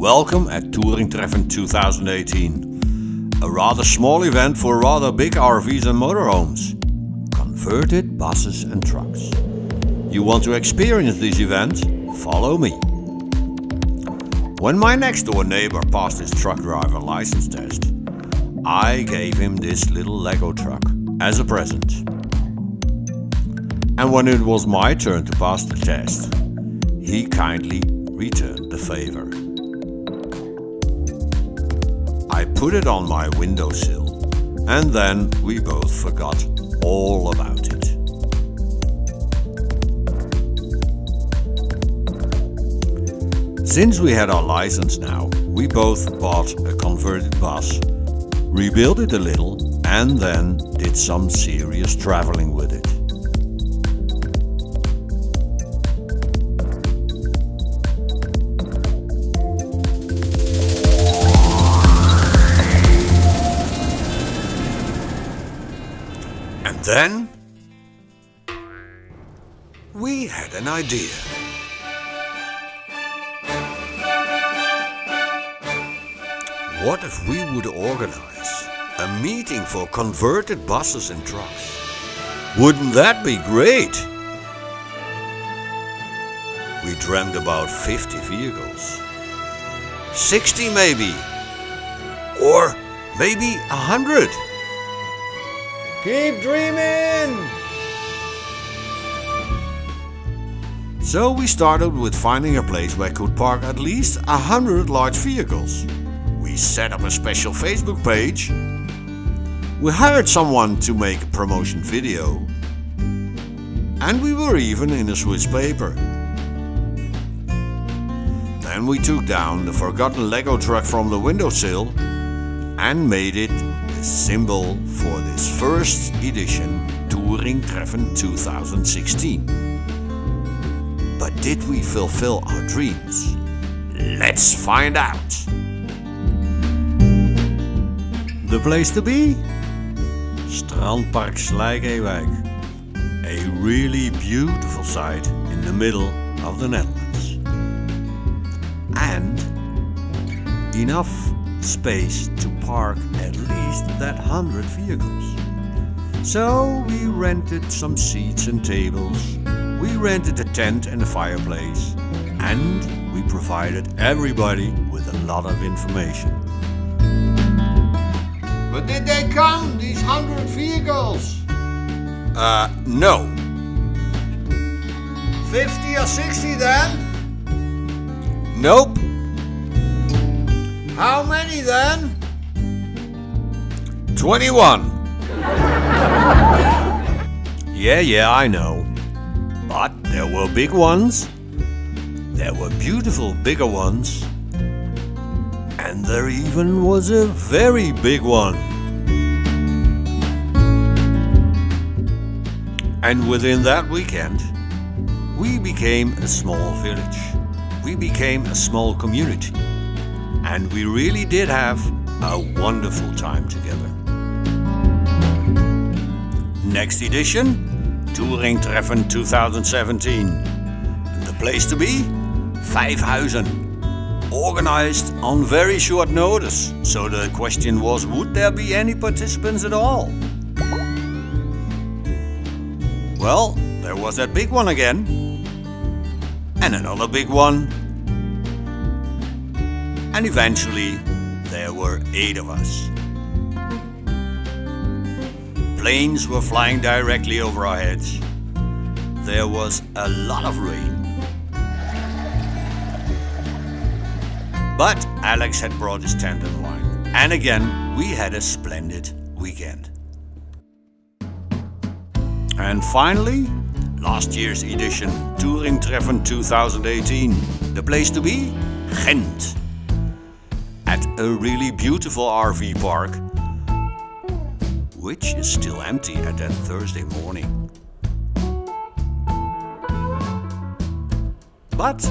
Welcome at TouringTreffen 2018. A rather small event for rather big RVs and motorhomes. Converted buses and trucks. You want to experience this event? Follow me. When my next door neighbor passed his truck driver license test, I gave him this little Lego truck as a present. And when it was my turn to pass the test, he kindly returned the favor. I put it on my windowsill, and then we both forgot all about it. Since we had our license now, we both bought a converted bus, rebuilt it a little, and then did some serious traveling with it. And then we had an idea. What if we would organize a meeting for converted buses and trucks? Wouldn't that be great? We dreamed about 50 vehicles, 60 maybe, or maybe 100. Keep dreaming! So we started with finding a place where I could park at least 100 large vehicles. We set up a special Facebook page. We hired someone to make a promotion video. And we were even in a Swiss paper. Then we took down the forgotten Lego truck from the windowsill and made it the symbol for this first edition TouringTreffen 2016. But did we fulfill our dreams? Let's find out! The place to be? Strandpark Slijkwijk. A really beautiful site in the middle of the Netherlands. And enough space to park at least that 100 vehicles. So we rented some seats and tables. We rented a tent and a fireplace. And we provided everybody with a lot of information. But did they come, these 100 vehicles? No. 50 or 60 then? Nope. How many then? 21. Yeah, I know. But there were big ones. There were beautiful bigger ones. And there even was a very big one. And within that weekend, we became a small village. We became a small community. And we really did have a wonderful time together. Next edition, TouringTreffen 2017. The place to be? Vijfhuizen. Organized on very short notice, so the question was, would there be any participants at all? Well, there was that big one again, and another big one, and eventually there were 8 of us. Planes were flying directly over our heads. There was a lot of rain. But Alex had brought his tent and wine. And again, we had a splendid weekend. And finally, last year's edition, TouringTreffen 2018. The place to be? Gendt. At a really beautiful RV park, which is still empty at that Thursday morning. But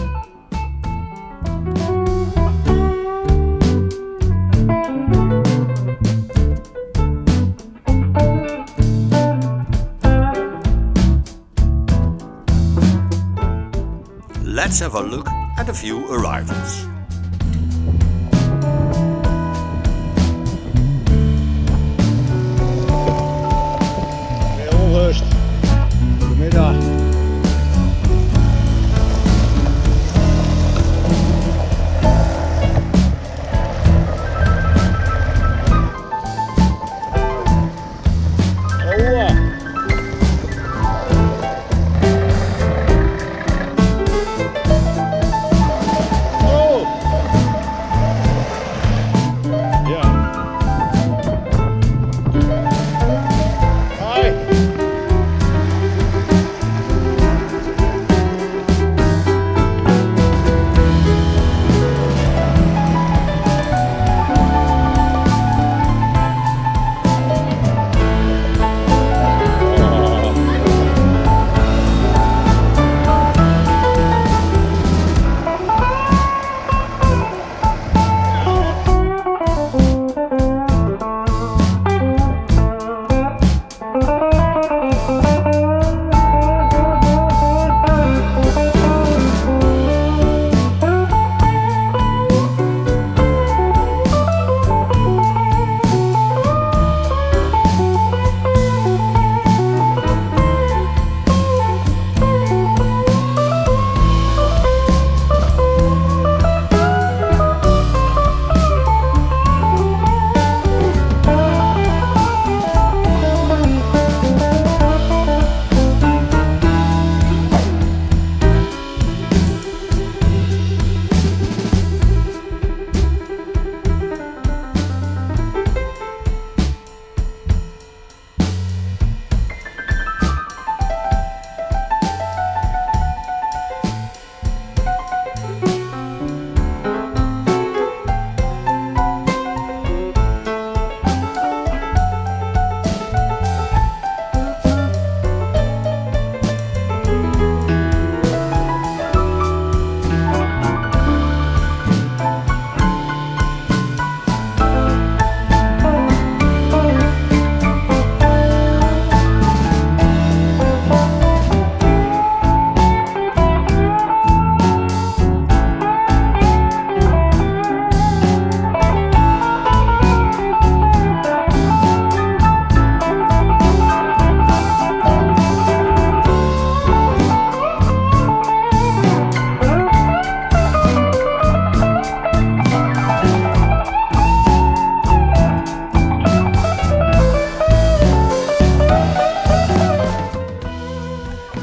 let's have a look at a few arrivals. onrust. Goedemiddag.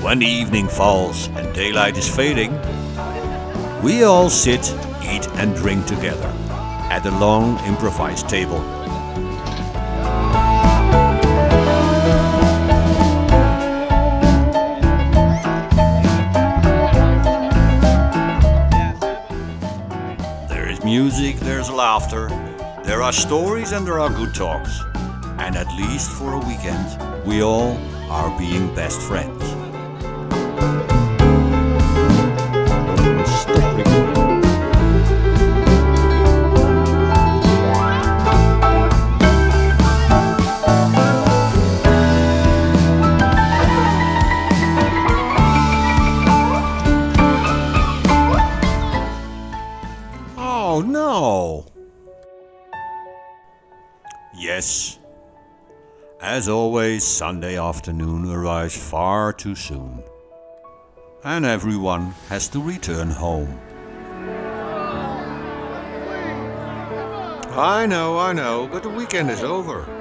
When the evening falls and daylight is fading, we all sit, eat and drink together at a long improvised table. There is music, there's laughter, there are stories and there are good talks. And at least for a weekend, we all are being best friends. Oh no! Yes, as always, Sunday afternoon arrives far too soon. And everyone has to return home. I know, but the weekend is over.